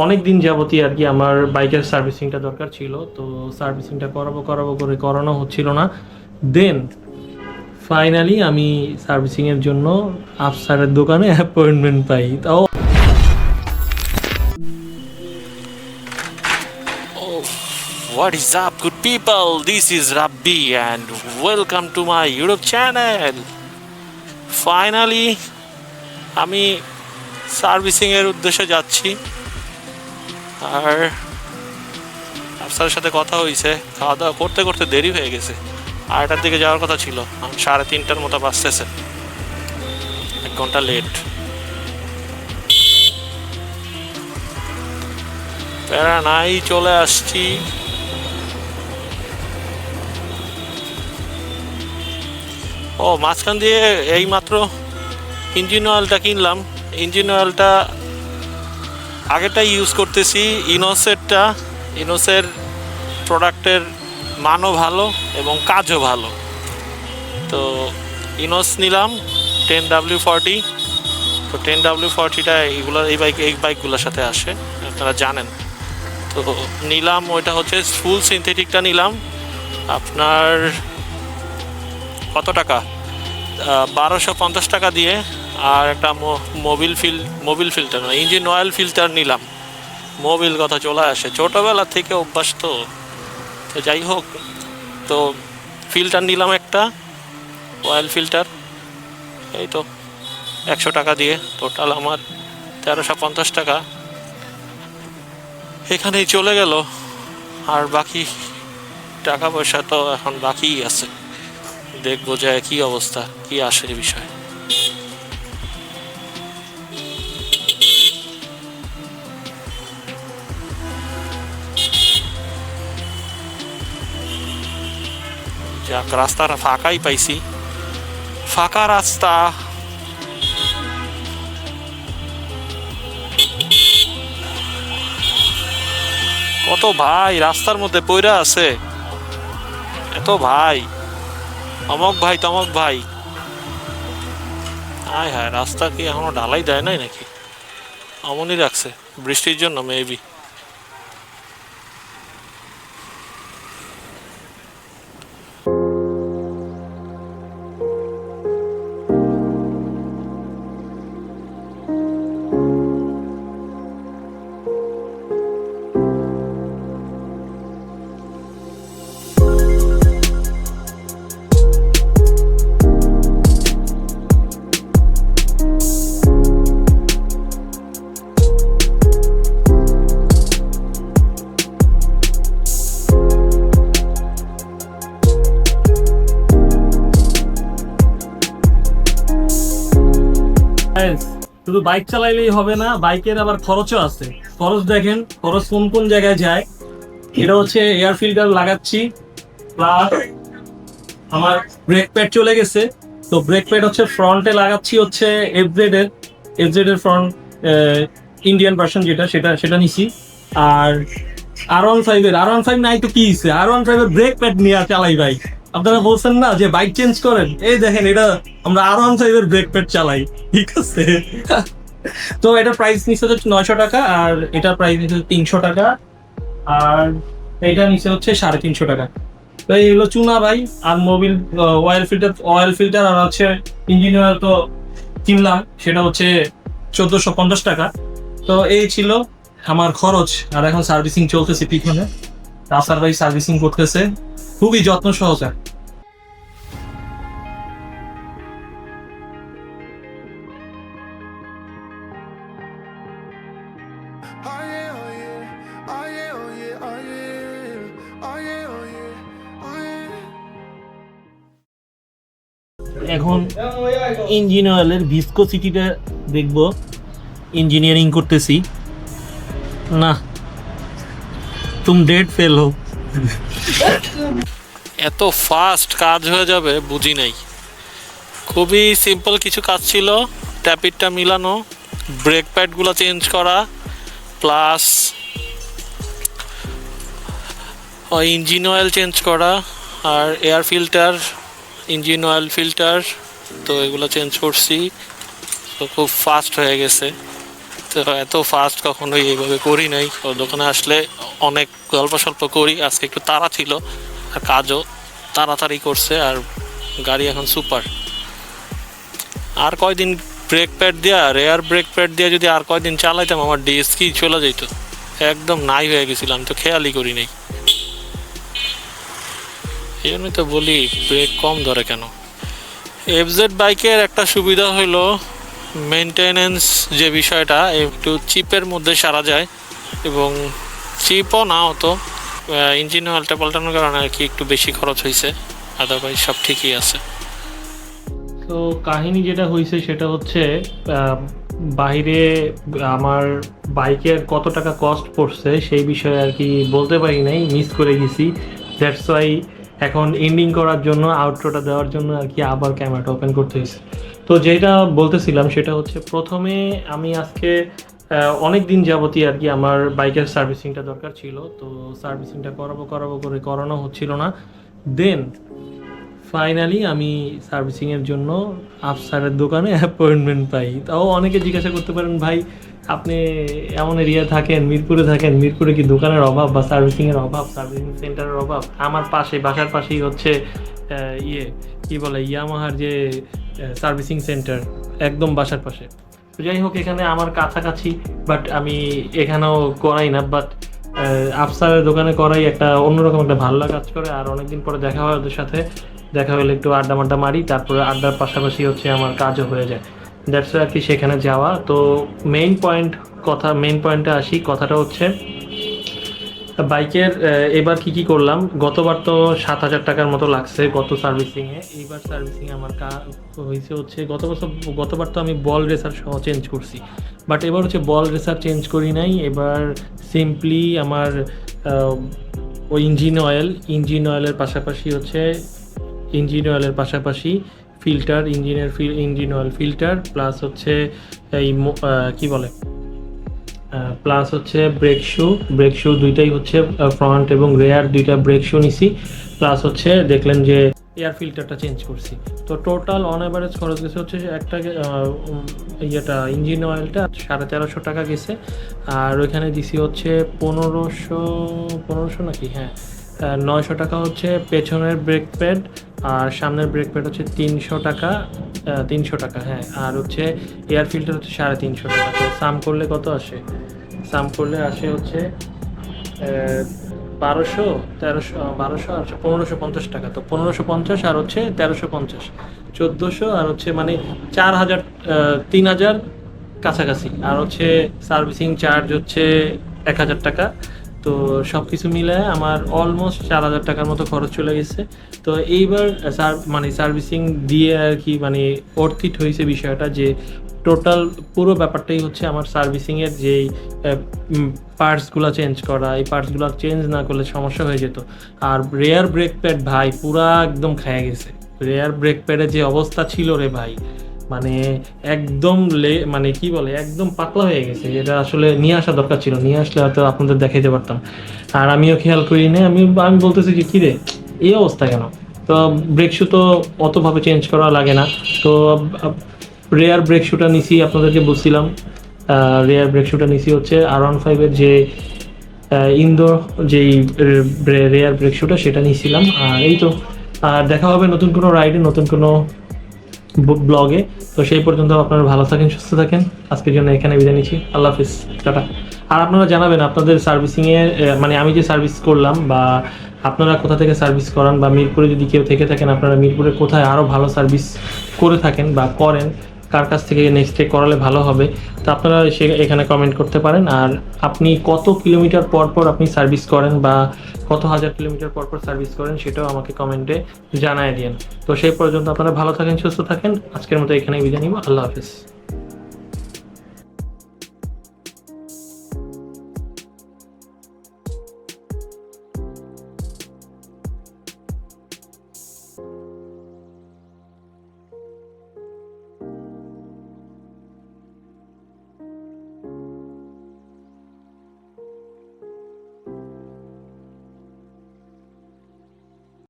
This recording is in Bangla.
অনেক দিন যাবতই আর কি আমার বাইকের সার্ভিসিংটা দরকার ছিল, তো সার্ভিসিংটা করাবো করাবো করে করানো হচ্ছিল না। দেন ফাইনালি আমি সার্ভিসিংয়ের জন্য আফসারের দোকানে অ্যাপয়েন্টমেন্ট পাই। তাও Oh, what is up, good people? This is Rabbi, and welcome to my YouTube channel. Finally, আমি সার্ভিসিং এর উদ্দেশ্যে যাচ্ছি, আর আপনার সাথে কথা হয়েছে। খাওয়া দাওয়া করতে করতে দেরি হয়ে গেছে, 8টার দিকে যাওয়ার কথা ছিল, 3:30টার মতো বাজতেছে, 1 ঘন্টা লেট। প্যারা নাই, চলে আসছি। ও মাঝখান দিয়ে এইমাত্র ইঞ্জিন অয়েলটা কিনলাম। ইঞ্জিন অয়েলটা আগেরটা ইউজ করতেছি, ইনোসের প্রোডাক্টের মানও ভালো এবং কাজও ভালো। তো ইনোস নিলাম 10W40। তো 10W40টা এই বাইকগুলোর সাথে আসে, আপনারা জানেন। তো নিলাম, ওইটা হচ্ছে ফুল সিনথেটিকটা নিলাম। আপনার কত টাকা, 1250 টাকা দিয়ে। আর একটা মোবিল ফিল্টার নয়, ইঞ্জিন অয়েল ফিল্টার নিলাম। মোবিল কথা চলে আসে, ছোটোবেলা থেকে অভ্যাস। তো যাই হোক, তো ফিল্টার নিলাম একটা, অয়েল ফিল্টার। এই তো 100 টাকা দিয়ে টোটাল আমার 1350 টাকা এখানেই চলে গেল। আর বাকি টাকা পয়সা তো এখন বাকিই আছে, দেখবো যে কি অবস্থা, কি আসে বিষয়। যাক, রাস্তাটা ফাঁকাই পাইছি, ফাঁকা রাস্তা। কত ভাই রাস্তার মধ্যে পইরা আছে, এত ভাই, অমক ভাই তমক ভাই। হায় হায়, রাস্তা কি এখনো ঢালাই দেয় নাই নাকি? অমনই রাখছে বৃষ্টির জন্য মেবি। guys, শুধু বাইক চালাইলেই হবে না, বাইকের আবার খরচও আছে। খরচ দেখেন, খরচ কোন কোন জায়গায় যায়। এটা হচ্ছে এয়ার ফিল্টার লাগাচ্ছি, প্লাস আমার ব্রেক প্যাড চলে গেছে। তো ব্রেক প্যাড হচ্ছে ফ্রন্টে লাগাচ্ছি, হচ্ছে এফজেড এর ফ্রন্ট ইন্ডিয়ান ভার্সন যেটা, সেটা নিছি। আর আর ওয়ান ফাইভ নাই তো কি হইছে, আর ওয়ান ফাইভ এর ব্রেক প্যাড নিয়ে চালাই বাইক। আপনারা বলছেন না যে বাইক চেঞ্জ করেন, এই দেখেন এটা আমরা আর ওয়ান ফাইভ এর ব্রেক প্যাড চালাই, ঠিক আছে। তো এটার প্রাইস নিচ্ছে হচ্ছে 900 টাকা, আর এটার প্রাইস নিচ্ছে 300 টাকা, আর এটা নিচে হচ্ছে 350 টাকা। তো এইগুলো চুনা ভাই। আর মোবিল অয়েল ফিল্টার আর হচ্ছে ইঞ্জিন অয়েল তো কিনলাম, সেটা হচ্ছে 1450 টাকা। তো এই ছিল আমার খরচ। আর এখন সার্ভিসিং চলতেছে পিছনে, রাস্তার ভাই সার্ভিসিং করতেছে খুবই যত্ন সহকারে। Oh yeah, oh yeah, oh yeah, oh yeah, oh yeah, oh yeah, oh yeah, oh yeah. এখন ইঞ্জিন অয়েলের ভিসকোসিটিটা দেখবো, ইঞ্জিনিয়ারিং করতেছি না, তুম ডেট ফেল হো। এত ফাস্ট কাজ হয়ে যাবে বুঝি নাই। খুবই সিম্পল কিছু কাজ ছিল, ট্যাপিটটা মিলানো, ব্রেক প্যাডগুলো চেঞ্জ করা, প্লাস ইঞ্জিন অয়েল চেঞ্জ করা, আর air filter, engine oil filter, তো এগুলো চেঞ্জ করছি। তো খুব ফাস্ট হয়ে গেছে। তো তো এত ফাস্ট কখনোই এইভাবে করি নাই। ওর দোকানে আসলে অনেক গল্প সল্প করি, আজকে একটু তাড়া ছিল আর কাজও তাড়াতাড়ি করছে, আর গাড়ি এখন সুপার। আর কয়দিন ব্রেক প্যাড দিয়া, রেয়ার ব্রেক প্যাড দিয়া যদি আর কয়দিন চালাইতাম আমার ডিস্কই চলে যেত, একদম নাই হয়ে গেছিলাম, তো খেয়ালই করি নাই। এই জন্যই তো বলি ব্রেক কম ধরে কেন। এফজেড বাইকের একটা সুবিধা হলো মেনটেনেন্স যে বিষয়টা একটু চিপের মধ্যে সারা যায়, এবং চিপও না হতো, ইঞ্জিন অয়েলটা পাল্টানোর কারণে আর কি একটু বেশি খরচ হয়েছে, আদারওয়াইজ সব ঠিকই আছে। তো কাহিনী যেটা হয়েছে সেটা হচ্ছে বাইরে আমার বাইকের কত টাকা কস্ট পড়ছে সেই বিষয়ে আর কি বলতে পারি নাই, মিস করে গেছি। দ্যাটস ওয়াই এখন এন্ডিং করার জন্য, আউটরোটা দেওয়ার জন্য আর কি আবার ক্যামেরাটা ওপেন করতে হয়েছে। তো যেটা বলতেছিলাম সেটা হচ্ছে, প্রথমে আমি আজকে অনেক দিন যাবতই আর কি আমার বাইকের সার্ভিসিংটা দরকার ছিল, তো সার্ভিসিংটা করাবো করে করানো হচ্ছিল না। দেন ফাইনালি আমি সার্ভিসিংয়ের জন্য আফসারের দোকানে অ্যাপয়েন্টমেন্ট পাই। তাও অনেকে জিজ্ঞাসা করতে পারেন, ভাই আপনি এমন এরিয়া থাকেন, মিরপুরে থাকেন, মিরপুরে কি দোকানের অভাব বা সার্ভিসিংয়ের অভাব, সার্ভিসিং সেন্টারের অভাব? আমার পাশে, বাসার পাশেই হচ্ছে কি বলে, ইয়ামাহার যে সার্ভিসিং সেন্টার, একদম বাসার পাশে। তো যাই হোক, এখানে আমার কাছাকাছি, বাট আমি এখানেও করাই না, বাট আফসারের দোকানে করাই একটা অন্যরকম একটা ভালো কাজ করে। আর অনেকদিন পরে দেখা হয় ওদের সাথে, দেখা হলে একটু আড্ডা মাড্ডা মারি, তারপরে আড্ডার পাশাপাশি হচ্ছে আমার কাজও হয়ে যায়। দ্যাটস আর কি সেখানে যাওয়া। তো মেইন পয়েন্টে আসি। কথাটা হচ্ছে বাইকের এবার কি করলাম। গতবার তো 7,000 টাকার মতো লাগছে গত সার্ভিসিংয়ে। এইবার সার্ভিসিংয়ে আমার হয়েছে হচ্ছে, গতবার তো আমি বল রেসার সহ চেঞ্জ করছি, বাট এবার হচ্ছে বল রেসার চেঞ্জ করি নাই। এবার সিম্পলি আমার ওই ইঞ্জিন অয়েলের পাশাপাশি filter, engine oil filter, plus হচ্ছে এই প্লাস হচ্ছে ব্রেক শু দুইটাই হচ্ছে, ফ্রন্ট এবং রেয়ার দুইটা ব্রেক শু নিছি। প্লাস হচ্ছে দেখলেন যে এয়ার ফিল্টারটা চেঞ্জ করছি। তো টোটাল অন অ্যাভারেজ খরচ গেছে হচ্ছে একটা ইঞ্জিন অয়েলটা 1350 টাকা গেছে। আর ওইখানে দিছি হচ্ছে 1500 নাকি, হ্যাঁ 900 টাকা হচ্ছে পেছনের ব্রেক প্যাড, আর সামনের ব্রেক প্যাড হচ্ছে 300 টাকা, হ্যাঁ। আর হচ্ছে এয়ার ফিল্টার হচ্ছে 350 টাকা। তো সাম করলে কত আসে? সাম করলে আসে হচ্ছে 1200 আর 1550 টাকা। তো 1550 আর হচ্ছে 1350, 1400, আর হচ্ছে মানে 4000, 3000 কাছাকাছি। আর হচ্ছে সার্ভিসিং চার্জ হচ্ছে 1000 টাকা। তো সব কিছু মিলে আমার অলমোস্ট 4000 টাকার মতো খরচ চলে গেছে। তো এইবার সার্ভিসিং দিয়ে আর কি অর্থিত হয়েছে বিষয়টা, যে টোটাল পুরো ব্যাপারটাই হচ্ছে আমার সার্ভিসিংয়ের যেই পার্টসগুলো চেঞ্জ করা। এই পার্টসগুলো চেঞ্জ না করলে সমস্যা হয়ে যেত। আর রেয়ার ব্রেক প্যাড ভাই পুরা একদম খেয়ে গেছে। রেয়ার ব্রেক প্যাডে যে অবস্থা ছিল রে ভাই, একদম একদম পাতলা হয়ে গেছে। এটা আসলে নিয়ে আসা দরকার ছিল, নিয়ে আসলে হয়তো আপনাদের দেখাইতে পারতাম। আর আমিও খেয়াল করি না, আমি বলতেছি যে কিরে এই অবস্থা কেন। তো ব্রেক শু তো অতভাবে চেঞ্জ করা লাগে না। তো রেয়ার ব্রেক শুটা নিছি, আপনাদেরকে বলছিলাম রেয়ার ব্রেক শুটা নিছি হচ্ছে R15 এর যে ইনডোর যেই রেয়ার ব্রেক শুটা, সেটা নিয়েছিলাম। আর এই তো, আর দেখা হবে নতুন কোনো রাইডে, নতুন কোনো ব্লগে। তো সেই পর্যন্ত আপনারা ভালো থাকেন, সুস্থ থাকেন। আজকের জন্য এখানে বিদায় নিচ্ছি। আল্লাহ হাফিজ, টাটা। আর আপনারা জানাবেন আপনাদের সার্ভিসিংয়ে, আমি যে সার্ভিস করলাম, বা আপনারা কোথা থেকে সার্ভিস করান, বা মিরপুরে যদি কেউ থেকে থাকেন, আপনারা মিরপুরে কোথায় আরও ভালো সার্ভিস করে থাকেন বা করেন, কার কাছ থেকে নেক্সট ডে করালে ভালো হবে, তো আপনারা এখানে কমেন্ট করতে পারেন। আর আপনি কত কিলোমিটার পর আপনি সার্ভিস করেন, বা কত হাজার কিলোমিটার পর সার্ভিস করেন, সেটাও আমাকে কমেন্টে জানায় দিন। তো সেই পর্যন্ত আপনারা ভালো থাকেন, সুস্থ থাকেন। আজকের মতো এখানেই বিদায় নিব। আল্লাহ হাফিজ।